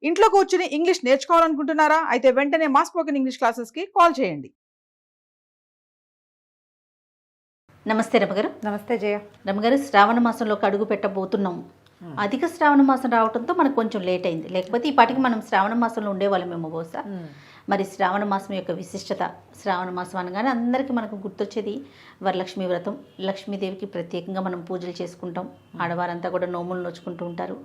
ఇంట్లో కూర్చుని ఇంగ్లీష్ నేర్చుకోవాలనుకుంటున్నారా? అయితే వెంటనే మా స్పోకెన్ ఇంగ్లీష్ క్లాసెస్‌కి కాల్ చేయండి. నమస్తే రమగారు. నమస్తే జయ. రమగారు, శ్రావణ మాసంలోకి అడుగు పెట్టబోతున్నాం. అధిక శ్రావణ మాసం రావడంతో మనకు కొంచెం లేట్ అయింది. లేకపోతే ఈ పాటికి మనం శ్రావణ మాసంలో ఉండేవాళ్ళమేమో బహుశా. మరి శ్రావణ మాసం యొక్క విశిష్టత, శ్రావణ మాసం అనగానే అందరికీ మనకు గుర్తొచ్చేది వరలక్ష్మి వ్రతం. లక్ష్మీదేవికి ప్రత్యేకంగా మనం పూజలు చేసుకుంటాం. ఆడవారంతా కూడా నోములు నోచుకుంటూ ఉంటారు.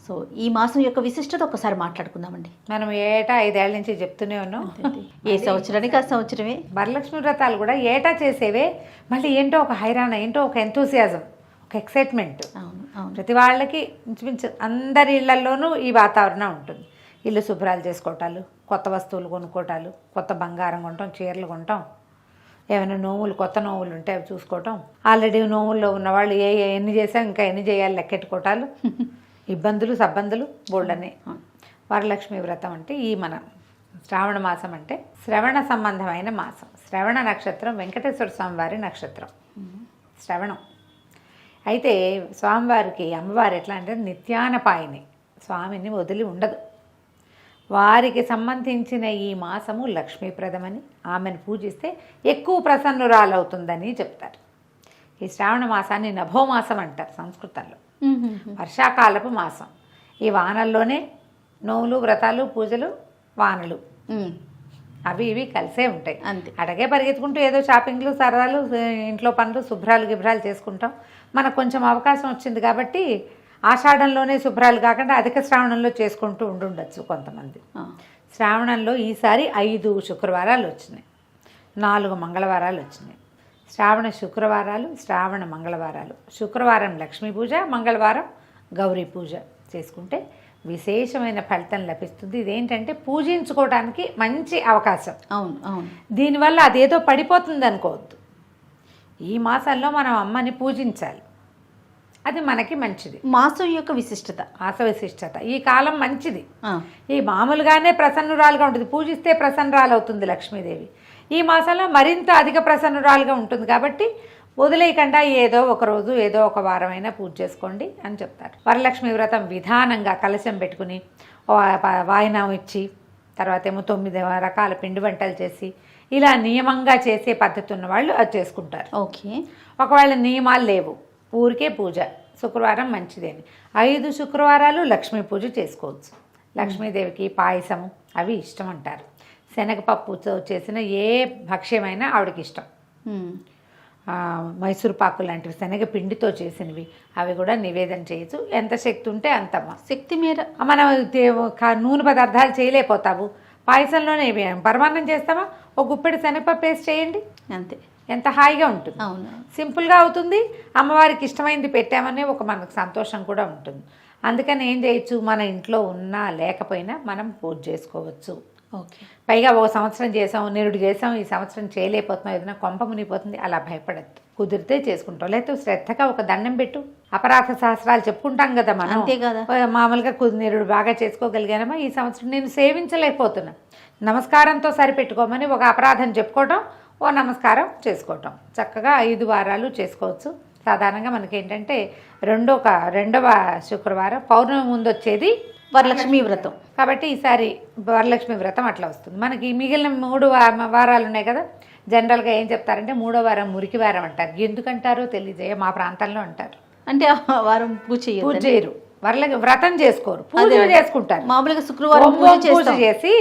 సో ఈ మాసం యొక్క విశిష్టత ఒకసారి మాట్లాడుకుందామండి. మనం ఏటా 5 ఏళ్ల నుంచి చెప్తూనే ఉన్నాం. ఏ సంవత్సరానికి ఆ సంవత్సరమే వరలక్ష్మి వ్రతాలు కూడా ఏటా చేసేవే. మళ్ళీ ఏంటో ఒక హైరాణ, ఏంటో ఒక ఎంతూసియాజం, ఒక ఎక్సైట్మెంట్. అవును అవును. ప్రతి వాళ్ళకి ఇంచుమించు అందరి ఇళ్లలోనూ ఈ వాతావరణం ఉంటుంది. ఇల్లు శుభ్రాలు చేసుకోవటాలు, కొత్త వస్తువులు కొనుక్కోవటాలు, కొత్త బంగారం కొంటాం, చీరలు కొంటాం, ఏమైనా నోములు, కొత్త నోములు ఉంటే అవి చూసుకోవటం, ఆల్రెడీ నోముల్లో ఉన్నవాళ్ళు ఎన్ని చేసాం ఇంకా ఎన్ని చేయాలి లెక్కెట్టుకోవటాలు, ఇబ్బందులు సబ్బందులు బోల్డనే. వరలక్ష్మి వ్రతం అంటే ఈ మన శ్రావణ మాసం అంటే శ్రవణ సంబంధమైన మాసం. శ్రవణ నక్షత్రం వెంకటేశ్వర స్వామివారి నక్షత్రం శ్రవణం. అయితే స్వామివారికి అమ్మవారు ఎట్లా అంటే నిత్యానపాయిని, స్వామిని వదిలి ఉండదు. వారికి సంబంధించిన ఈ మాసము లక్ష్మీప్రదమని, ఆమెను పూజిస్తే ఎక్కువ ప్రసన్నురాలవుతుందని చెప్తారు. ఈ శ్రావణ మాసాన్ని నభోమాసం అంటారు సంస్కృతంలో. వర్షాకాలపు మాసం. ఈ వానల్లోనే నోవులు, వ్రతాలు, పూజలు, వానలు అవి ఇవి కలిసే ఉంటాయి. అంతే. అటగే పరిగెత్తుకుంటూ ఏదో షాపింగ్లు, సరదాలు, ఇంట్లో పనులు, శుభ్రాలు గిభ్రాలు చేసుకుంటాం. మనకు కొంచెం అవకాశం వచ్చింది కాబట్టి ఆషాఢంలోనే శుభ్రాలు కాకుండా అధిక శ్రావణంలో చేసుకుంటూ ఉండుండొచ్చు కొంతమంది. శ్రావణంలో ఈసారి 5 శుక్రవారాలు వచ్చినాయి, 4 మంగళవారాలు వచ్చినాయి. శ్రావణ శుక్రవారాలు, శ్రావణ మంగళవారాలు. శుక్రవారం లక్ష్మీ పూజ, మంగళవారం గౌరీ పూజ చేసుకుంటే విశేషమైన ఫలితం లభిస్తుంది. ఇదేంటంటే పూజించుకోవడానికి మంచి అవకాశం. అవును అవును. దీనివల్ల అదేదో పడిపోతుంది అనుకోవద్దు. ఈ మాసంలో మనం అమ్మని పూజించాలి, అది మనకి మంచిది. మాసం యొక్క విశిష్టత, మాస విశిష్టత. ఈ కాలం మంచిది. ఈ మామూలుగానే ప్రసన్నురాలుగా ఉంటుంది, పూజిస్తే ప్రసన్నురాలు అవుతుంది లక్ష్మీదేవి. ఈ మాసంలో మరింత అధిక ప్రసన్నురాలుగా ఉంటుంది కాబట్టి వదిలేయకుండా ఏదో ఒక రోజు, ఏదో ఒక వారమైనా పూజ చేసుకోండి అని చెప్తారు. వరలక్ష్మి వ్రతం విధానంగా కలశం పెట్టుకుని వాయినం ఇచ్చి, తర్వాత ఏమో 9 రకాల పిండి వంటలు చేసి, ఇలా నియమంగా చేసే పద్ధతి ఉన్న వాళ్ళు అది చేసుకుంటారు. ఓకే. ఒకవేళ నియమాలు లేవు, ఊరికే పూజ, శుక్రవారం మంచిదేని 5 శుక్రవారాలు లక్ష్మీ పూజ చేసుకోవచ్చు. లక్ష్మీదేవికి పాయసము అవి ఇష్టం అంటారు. శనగపప్పుతో చేసిన ఏ భక్ష్యమైనా ఆవిడకి ఇష్టం. మైసూరు పాకు లాంటివి శనగ పిండితో చేసినవి అవి కూడా నివేదన చేయొచ్చు. ఎంత శక్తి ఉంటే అంత శక్తి మేర. మనం నూనె పదార్థాలు చేయలేకపోతావు, పాయసంలోనే పరమాన్నం చేస్తామా, ఒక గుప్పెడు శనగపప్పు వేసి చేయండి, అంతే. ఎంత హాయిగా ఉంటుంది. అవును, సింపుల్గా అవుతుంది. అమ్మవారికి ఇష్టమైంది పెట్టామనే ఒక మనకు సంతోషం కూడా ఉంటుంది. అందుకని ఏం చేయొచ్చు, మన ఇంట్లో ఉన్నా లేకపోయినా మనం పూజ చేసుకోవచ్చు. ఓకే. పైగా ఒక సంవత్సరం చేసాం, నిరుడు చేసాం, ఈ సంవత్సరం చేయలేకపోతున్నాం, ఏదైనా కొంప మునిగిపోతుంది, అలా భయపడద్దు. కుదిరితే చేసుకుంటాం, లేకపోతే శ్రద్ధగా ఒక దండం పెట్టు. అపరాధ సహస్రాలు చెప్పుకుంటాం కదా మనం, అంతే కదా. మామూలుగా నిరుడు బాగా చేసుకోగలిగానమా, ఈ సంవత్సరం నేను సేవించలేకపోతున్నా, నమస్కారంతో సరిపెట్టుకోమని ఒక అపరాధం చెప్పుకోవటం, ఓ నమస్కారం చేసుకోవటం. చక్కగా 5 వారాలు చేసుకోవచ్చు. సాధారణంగా మనకేంటంటే రెండవ శుక్రవారం పౌర్ణమి ముందు వచ్చేది వరలక్ష్మి వ్రతం కాబట్టి ఈసారి వరలక్ష్మి వ్రతం అట్లా వస్తుంది. మనకి మిగిలిన 3 వారాలు ఉన్నాయి కదా, జనరల్గా ఏం చెప్తారంటే 3వ వారం మురికి వారం అంటారు. ఎందుకంటారో తెలియజేయ, మా ప్రాంతంలో అంటారు. అంటే వారం పూజ చేయరు, వ్రతం చేసుకోరు, పూజ చేసుకుంటారు. మామూలుగా శుక్రవారం పూజ చేసి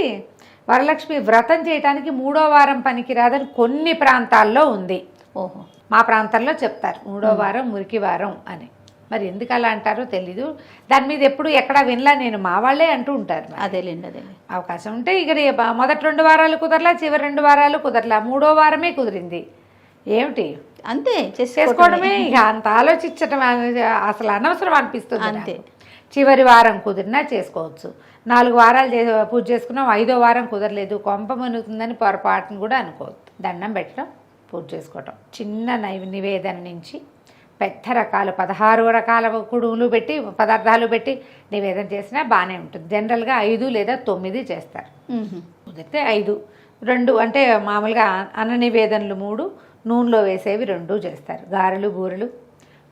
వరలక్ష్మి వ్రతం చేయడానికి 3వ వారం పనికిరాదని కొన్ని ప్రాంతాల్లో ఉంది. ఓహో. మా ప్రాంతంలో చెప్తారు 3వ వారం మురికి వారం అని. మరి ఎందుకు అలా అంటారో తెలీదు, దాని మీద ఎప్పుడు ఎక్కడా వినలా నేను, మా వాళ్ళే అంటూ ఉంటారు. అదేలేండి. అవకాశం ఉంటే ఇక మొదటి 2 వారాలు కుదరలా, చివరి 2 వారాలు కుదరలా, 3వ వారమే కుదిరింది, ఏమిటి అంతే చేసుకోవడమే. ఇక అంత ఆలోచించడం అసలు అనవసరం అనిపిస్తుంది అంతే. చివరి వారం కుదిరినా చేసుకోవచ్చు. 4 వారాలు పూజ చేసుకున్నాం, 5వ వారం కుదరలేదు, కొంప మునుగుతుందని పొరపాటును కూడా అనుకోవద్దు. దండం పెట్టడం, పూజ చేసుకోవటం, చిన్న నివేదన నుంచి పెద్ద రకాలు 16 రకాల కుడుములు పెట్టి పదార్థాలు పెట్టి నివేదన చేసినా బాగానే ఉంటుంది. జనరల్గా 5 లేదా 9 చేస్తారు. కుదిరితే 5, 2 అంటే మామూలుగా అన్న నివేదనలు 3, నూనెలో వేసేవి 2 చేస్తారు. గారెలు, బూరెలు,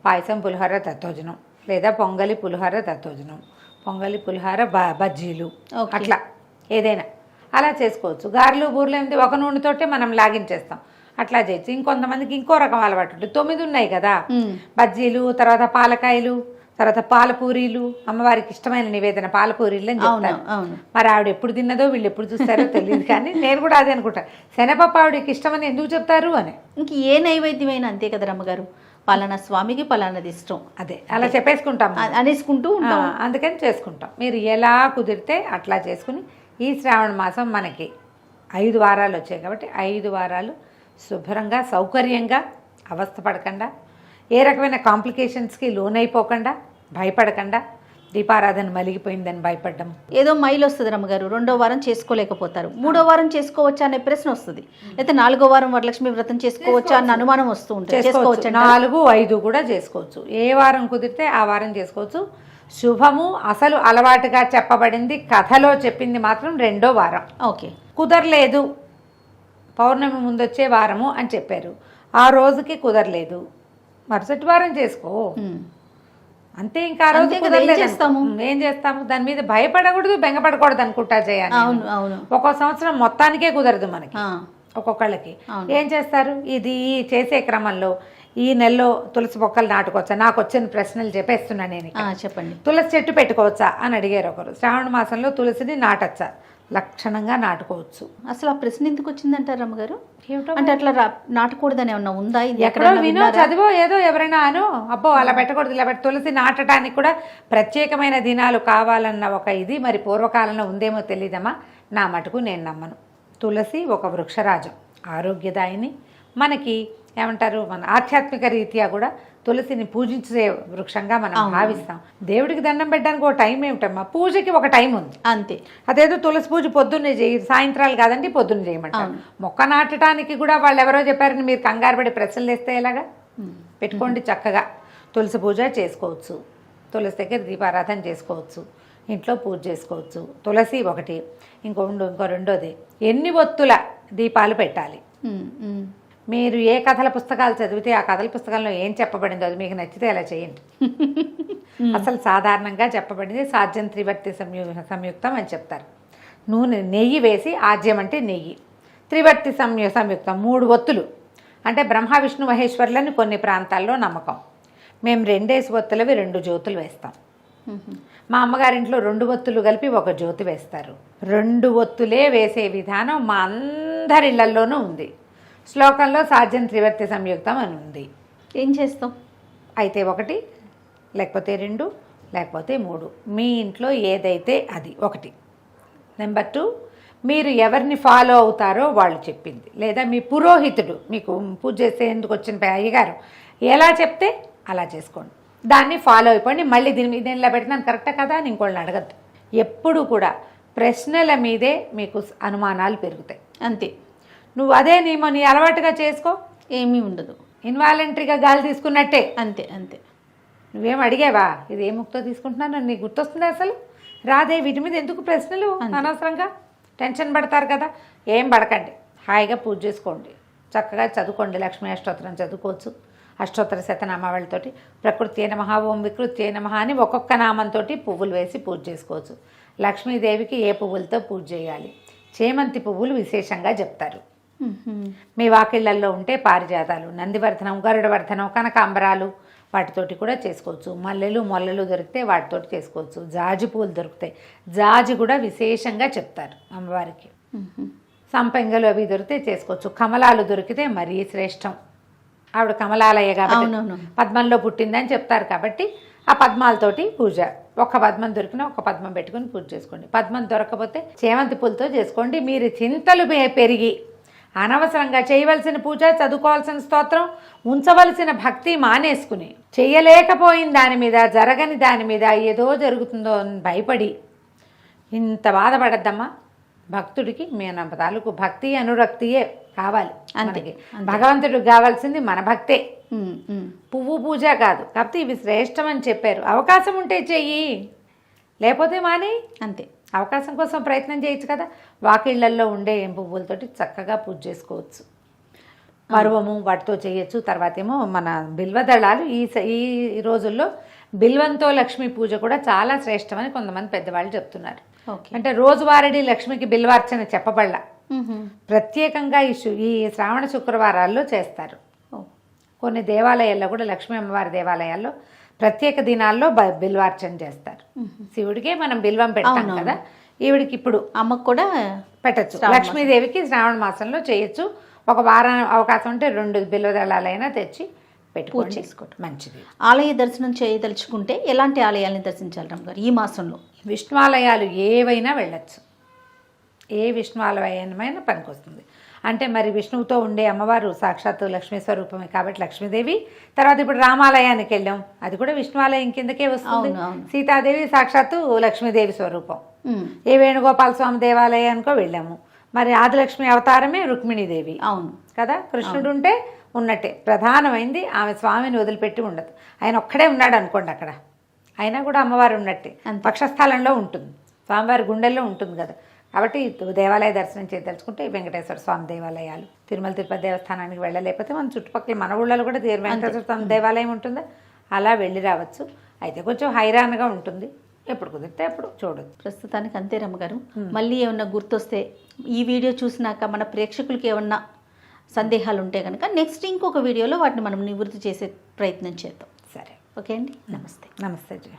పాయసం, పులిహోర, దత్తోజనం లేదా పొంగలి, పులిహోర, దత్తోజనం, పొంగలి పులిహార బజ్జీలు Okay. అట్లా ఏదైనా అలా చేసుకోవచ్చు. గారెలు బూరెలు ఏంటి ఒక నూనెతోటే మనం లాగించేస్తాం, అట్లా చేయొచ్చు. ఇంకొంతమందికి ఇంకో రకం అలవాటు ఉంటుంది. 9 ఉన్నాయి కదా, బజ్జీలు, తర్వాత పాలకాయలు, తర్వాత పాలపూరీలు, అమ్మవారికి ఇష్టమైన నివేదన పాలపూరీలు అని చెప్తారు. అవును. మరి ఆవిడ ఎప్పుడు తిన్నదో వీళ్ళు ఎప్పుడు చూస్తారో తెలియదు, కానీ నేను కూడా అదే అనుకుంటా, శనగపప్పు ఆవిడకి ఇష్టమని ఎందుకు చెప్తారు అని. ఇంక ఏ నైవేద్యమైనా అంతే కదా రమ్మగారు, పలానా స్వామికి పలానాది ఇష్టం అదే అలా చెప్పేసుకుంటాం, అనేసుకుంటూ ఉంటాం. అందుకని చేసుకుంటాం. మీరు ఎలా కుదిరితే అట్లా చేసుకుని ఈ శ్రావణ మాసం మనకి 5 వారాలు వచ్చాయి కాబట్టి 5 వారాలు శుభ్రంగా సౌకర్యంగా అవస్థపడకుండా, ఏ రకమైన కాంప్లికేషన్స్కి లోనైపోకుండా, భయపడకుండా, దీపారాధన మలిగిపోయిందని భయపడ్డం. ఏదో మైలు వస్తుంది రమ్మగారు, 2వ వారం చేసుకోలేకపోతారు, 3వ వారం చేసుకోవచ్చా అనే ప్రశ్న వస్తుంది, లేకపోతే 4వ వారం వరలక్ష్మి వ్రతం చేసుకోవచ్చా అన్న అనుమానం వస్తూ ఉంటుంది. చేసుకోవచ్చు, 4, 5 కూడా చేసుకోవచ్చు. ఏ వారం కుదిరితే ఆ వారం చేసుకోవచ్చు. శుభము అసలు అలవాటుగా చెప్పబడింది, కథలో చెప్పింది మాత్రం 2వ వారం. ఓకే, కుదరలేదు పౌర్ణమి ముందొచ్చే వారము అని చెప్పారు, ఆ రోజుకి కుదరలేదు, మరుసటి వారం చేసుకో అంతే. ఇంకా ఆ రోజు కుదరలేదు ఏం చేస్తాము, దాని మీద భయపడకూడదు, బెంగపడకూడదు అనుకుంటా చేయాలి. అవును. ఒక్కో సంవత్సరం మొత్తానికే కుదరదు మనకి, ఒక్కొక్కళ్ళకి. ఏం చేస్తారు, ఇది చేసే క్రమంలో ఈ నెలలో తులసి మొక్కలు నాటుకోవచ్చా, నాకు వచ్చిన ప్రశ్నలు చెప్పేస్తున్నాను నేను. చెప్పండి. తులసి చెట్టు పెట్టుకోవచ్చా అని అడిగారు ఒకరు. శ్రావణ మాసంలో తులసిని నాటచ్చా, లక్షణంగా నాటుకోవచ్చు. అసలు ఆ ప్రశ్న ఎందుకు వచ్చిందంటారు రమ్మగారు? అంటే అట్లా నాటకూడదని ఏమన్నా ఉందా? ఎక్కడో వినో చదివో ఏదో ఎవరైనా అను, అబ్బో అలా పెట్టకూడదు ఇలా తులసి నాటడానికి కూడా ప్రత్యేకమైన దినాలు కావాలన్న ఒక ఇది మరి పూర్వకాలంలో ఉందేమో తెలియదమ్మా. నా మటుకు నేను నమ్మను. తులసి ఒక వృక్షరాజం, ఆరోగ్యదాయిని. మనకి ఏమంటారు, మన ఆధ్యాత్మిక రీత్యా కూడా తులసిని పూజించే వృక్షంగా మనం భావిస్తాం. దేవుడికి దండం పెట్టడానికి ఒక టైం ఏమిటమ్మా, పూజకి ఒక టైం ఉంది అంతే. అదేదో తులసి పూజ పొద్దున్నే చేయి, సాయంత్రాలు కాదండి పొద్దున్న చేయమంటారు. మొక్క నాటడానికి కూడా వాళ్ళు ఎవరో చెప్పారని మీరు కంగారు పడి ప్రశ్నలు వేస్తే ఎలాగా? పెట్టుకోండి, చక్కగా తులసి పూజ చేసుకోవచ్చు, తులసి దగ్గర దీపారాధన చేసుకోవచ్చు, ఇంట్లో పూజ చేసుకోవచ్చు. తులసి ఒకటి. ఇంకో రెండోది, ఎన్ని ఒత్తుల దీపాలు పెట్టాలి. మీరు ఏ కథల పుస్తకాలు చదివితే ఆ కథల పుస్తకంలో ఏం చెప్పబడిందో అది మీకు నచ్చితే అలా చేయండి. అసలు సాధారణంగా చెప్పబడింది సాధ్యం త్రివర్తి సంయుక్తం అని చెప్తారు. నెయ్యి వేసి, ఆజ్యం అంటే నెయ్యి, త్రివర్తి సంయుక్తం 3 ఒత్తులు అంటే బ్రహ్మ విష్ణు మహేశ్వరులని కొన్ని ప్రాంతాల్లో నమ్మకం. మేము 2 ఒత్తులవి 2 జ్యోతులు వేస్తాం. మా అమ్మగారింట్లో 2 ఒత్తులు కలిపి 1 జ్యోతి వేస్తారు. 2 ఒత్తులే వేసే విధానం మా అందరి ఇళ్లలోనూ ఉంది. శ్లోకంలో సాధ్యం త్రివర్తి సంయుక్తం అని ఉంది. ఏం చేస్తాం అయితే 1, లేకపోతే 2, లేకపోతే 3, మీ ఇంట్లో ఏదైతే అది 1. నెంబర్ 2, మీరు ఎవరిని ఫాలో అవుతారో వాళ్ళు చెప్పింది, లేదా మీ పురోహితుడు మీకు పూజ చేసేందుకు వచ్చిన అయ్యగారు ఎలా చెప్తే అలా చేసుకోండి, దాన్ని ఫాలో అయిపోండి. మళ్ళీ దీని మీద ఇలా పెట్టినాను కరెక్టా కదా అని ఇంకోళ్ళని అడగద్దు. ఎప్పుడు కూడా ప్రశ్నల మీదే మీకు అనుమానాలు పెరుగుతాయి. అంతే. నువ్వు అదే నీ అలవాటుగా చేసుకో, ఏమీ ఉండదు, ఇన్వాలంటరీగా గాలి తీసుకున్నట్టే. అంతే. నువ్వేం అడిగావా ఇది ఏ ముక్తో తీసుకుంటున్నాను నీకు గుర్తొస్తుంది అసలు రాదే. వీటి మీద ఎందుకు ప్రశ్నలు, అనవసరంగా టెన్షన్ పడతారు కదా. ఏం పడకండి, హాయిగా పూజ చేసుకోండి, చక్కగా చదువుకోండి. లక్ష్మీ అష్టోత్తరం చదువుకోవచ్చు, అష్టోత్తర శతనామావళితోటి ప్రకృతి నమః, ఓం వికృతి నమః అని ఒక్కొక్క నామంతో పువ్వులు వేసి పూజ చేసుకోవచ్చు. లక్ష్మీదేవికి ఏ పువ్వులతో పూజ చేయాలి, చేమంతి పువ్వులు విశేషంగా చెప్తారు. మీ వాకిళ్లల్లో ఉంటే పారిజాతాలు, నందివర్ధనం, గరుడవర్ధనం, కనకాంబరాలు వాటితోటి కూడా చేసుకోవచ్చు. మల్లెలు, మొల్లలు దొరికితే వాటితోటి చేసుకోవచ్చు. జాజి పూలు దొరుకుతాయి, జాజి కూడా విశేషంగా చెప్తారు అమ్మవారికి. సంపెంగలు అవి దొరికితే చేసుకోవచ్చు. కమలాలు దొరికితే మరీ శ్రేష్టం. ఆవిడ కమలాలయ్య కాబట్టి పద్మంలో పుట్టిందని చెప్తారు కాబట్టి ఆ పద్మాలతోటి పూజ. ఒక పద్మం దొరికినా ఒక పద్మం పెట్టుకుని పూజ చేసుకోండి. పద్మం దొరకకపోతే చేమంతి పూలతో చేసుకోండి. మీరు చింతలు పెరిగి అనవసరంగా చేయవలసిన పూజ, చదువుకోవాల్సిన స్తోత్రం, ఉంచవలసిన భక్తి మానేసుకుని చెయ్యలేకపోయిన దాని మీద, జరగని దాని మీద ఏదో జరుగుతుందో అని భయపడి ఇంత బాధపడద్దమ్మా. భక్తుడికి మన తాలూకు భక్తి అనురక్తియే కావాలి. అందుకే భగవంతుడికి కావాల్సింది మన భక్తే, పువ్వు పూజ కాదు. కాకపోతే ఇవి శ్రేష్టం అని చెప్పారు. అవకాశం ఉంటే చెయ్యి, లేకపోతే మానే. అంతే. అవకాశం కోసం ప్రయత్నం చేయొచ్చు కదా. వాకిళ్లల్లో ఉండే పువ్వులతోటి చక్కగా పూజ చేసుకోవచ్చు. మరువము వాటితో చేయొచ్చు. తర్వాత ఏమో మన బిల్వదళాలు ఈ రోజుల్లో బిల్వంతో లక్ష్మీ పూజ కూడా చాలా శ్రేష్టమని కొంతమంది పెద్దవాళ్ళు చెప్తున్నారు. ఓకే. అంటే రోజువారీ లక్ష్మికి బిల్వార్చన చెప్పబడలా, ప్రత్యేకంగా ఈ శ్రావణ శుక్రవారాల్లో చేస్తారు. కొన్ని దేవాలయాల్లో కూడా లక్ష్మీ అమ్మవారి దేవాలయాల్లో ప్రత్యేక దినాల్లో బిల్వార్చన చేస్తారు. శివుడికే మనం బిల్వం పెడతాం కదా, ఈవిడికి ఇప్పుడు అమ్మకు కూడా పెట్టచ్చు. లక్ష్మీదేవికి శ్రావణ మాసంలో చేయొచ్చు. ఒక వారం అవకాశం ఉంటే 2 బిల్వదళాలైనా తెచ్చి పూజ చేసుకోవటం మంచిది. ఆలయ దర్శనం చేయదలుచుకుంటే ఎలాంటి ఆలయాలను దర్శించాలి రమ్మగారు ఈ మాసంలో? విష్ణువాలయాలు ఏవైనా వెళ్ళచ్చు, ఏ విష్ణువాలయమైనా పనికొస్తుంది. అంటే మరి విష్ణువుతో ఉండే అమ్మవారు సాక్షాత్తు లక్ష్మీ స్వరూపమే కాబట్టి లక్ష్మీదేవి. తర్వాత ఇప్పుడు రామాలయానికి వెళ్ళాం, అది కూడా విష్ణువాలయం కిందకే వస్తుంది. సీతాదేవి సాక్షాత్తు లక్ష్మీదేవి స్వరూపం. ఏ వేణుగోపాల స్వామి దేవాలయానికో వెళ్ళాము, మరి ఆదిలక్ష్మి అవతారమే రుక్మిణీదేవి. అవును కదా, కృష్ణుడు ఉంటే ఉన్నట్టే. ప్రధానమైంది ఆమె స్వామిని వదిలిపెట్టి ఉండదు. ఆయన ఒక్కడే ఉన్నాడు అనుకోండి అక్కడ, అయినా కూడా అమ్మవారు ఉన్నట్టే. పక్షస్థలంలో ఉంటుంది, స్వామివారి గుండెల్లో ఉంటుంది కదా. కాబట్టి దేవాలయ దర్శనం చేయదలుచుకుంటే వెంకటేశ్వర స్వామి దేవాలయాలు, తిరుమల తిరుపతి దేవస్థానానికి వెళ్ళలేకపోతే మన చుట్టుపక్కల మన ఊళ్ళలో కూడా వెంకటేశ్వర స్వామి దేవాలయం ఉంటుందా, అలా వెళ్ళి రావచ్చు. అయితే కొంచెం హైరాన్గా ఉంటుంది, ఎప్పుడు కుదిరితే అప్పుడు చూడదు. ప్రస్తుతానికి అంతే రమ్మగారు. మళ్ళీ ఏమన్నా గుర్తొస్తే ఈ వీడియో చూసినాక మన ప్రేక్షకులకి ఏమన్నా సందేహాలు ఉంటే కనుక నెక్స్ట్ ఇంకొక వీడియోలో వాటిని మనం నివృత్తి చేసే ప్రయత్నం చేద్దాం. సరే, ఓకే అండి. నమస్తే. నమస్తే జయ.